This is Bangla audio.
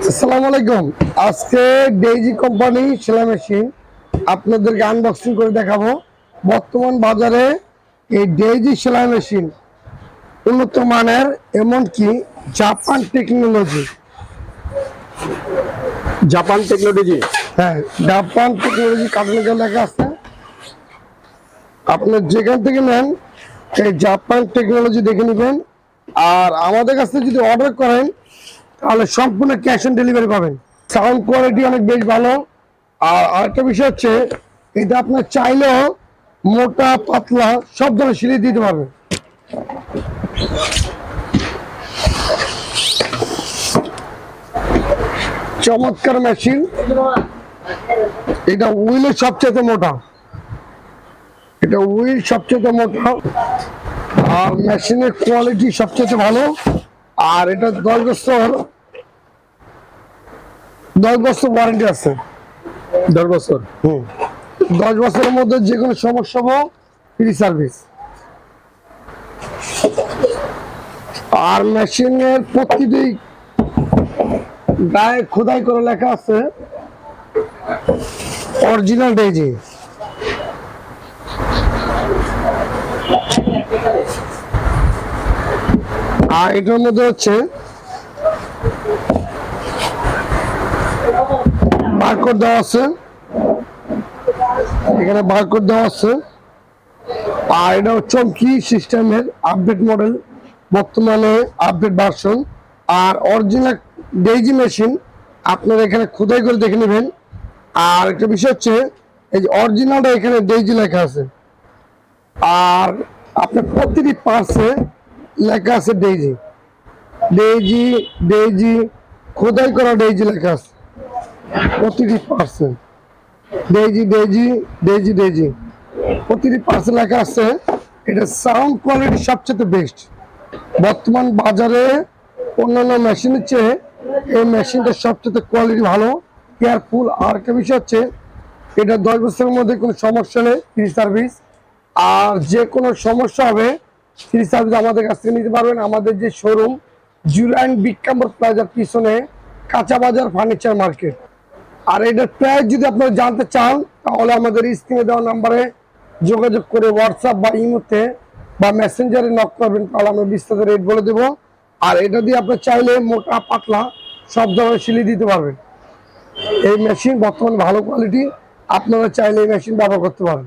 আসসালামু আলাইকুম। আজকে ডেইজি কোম্পানি সেলাই মেশিন আপনাদেরকে আনবক্সিং করে দেখাবো। বর্তমান বাজারে এই ডেইজি সেলাই মেশিন উন্নত মানের, এমনকি জাপান টেকনোলজি। Japan technology. হ্যাঁ, জাপান টেকনোলজি কাটানো লেখা আছে। আপনি যেখান থেকে নেন এই জাপান টেকনোলজি দেখে নেবেন। আর আমাদের কাছে যদি অর্ডার করেন তাহলে সম্পূর্ণ ক্যাশ অন ডেলিভারি পাবেন। সাউন্ড কোয়ালিটি অনেক বেশ ভালো। আর আরেকটা বিষয় হচ্ছে, এটা আপনার চাইলেও মোটা পাতলা সব ধরনের সিলাই দিতে পারবেন। চমৎকার মেশিন। এটা হুইলের সবচেয়ে মোটা, এটা হুইল সবচেয়ে মোটা, আর মেশিনের কোয়ালিটি সবচেয়ে ভালো। আর এটা 10 বছর ওয়ারেন্টি আছে। 10 বছর। 10 বছরের মধ্যে যে কোনো সমস্যা হোক ফ্রি সার্ভিস। আর মেশিনের প্রতিটি গায়ে খোদাই করে লেখা আছে অরিজিনাল ডেইজি। আর এটার মধ্যে হচ্ছে বারকোড দেওয়া আছে, এখানে বারকোড দেওয়া আছে। আর এটা হচ্ছে কি সিস্টেমের আপডেট মডেল, বর্তমানে আপডেট ভার্সন। আর অরিজিনাল ডেইজি মেশিন আপনারা এখানে খোদাই করে দেখে নেবেন। আর একটা বিষয় হচ্ছে, এই যে অরিজিনালটা এখানে ডেইজি লেখা আছে, আর আপনার প্রতিটি পার্টসে লেখা আছে ডেইজি ডেইজি ডেইজি, খোদাই করা ডেইজি লেখা আছে প্রতিটি পার্টসে। ডেইজি ডেইজি ডেইজি ডেইজি প্রতিটি পার্টসে লেখা আছে। এটা সাউন্ড কোয়ালিটি সবচেয়ে বেস্ট বর্তমান বাজারে। অন্যান্য মেশিনের চেয়ে এই মেশিনটা সবচেয়ে কোয়ালিটি ভালো, কেয়ারফুল। আর একটা বিষয় হচ্ছে, এটা 10 বছরের মধ্যে কোনো সমস্যা নেই, ফ্রি সার্ভিস। আর যে কোনো সমস্যা হবে ফ্রি সার্ভিস আমাদের কাছ থেকে নিতে পারবেন। আমাদের যে শোরুম জুলাইন বিক্রমপুর প্লাজার পিছনে, কাঁচা বাজার ফার্নিচার মার্কেট। আর এটার প্রাইস যদি আপনারা জানতে চান তাহলে আমাদের স্ক্রিনে দেওয়া নাম্বারে যোগাযোগ করে হোয়াটসঅ্যাপ বা ইমোতে বা মেসেঞ্জারে নক করবেন, তাহলে আমরা বিস্তারিত রেট বলে দেবো। আর এটা দিয়ে আপনি চাইলে মোটা পাতলা সব ধরনের সিলাই দিতে পারবেন। এই মেশিন বর্তমানে ভালো কোয়ালিটি, আপনারা চাইলে এই মেশিন ব্যবহার করতে পারেন।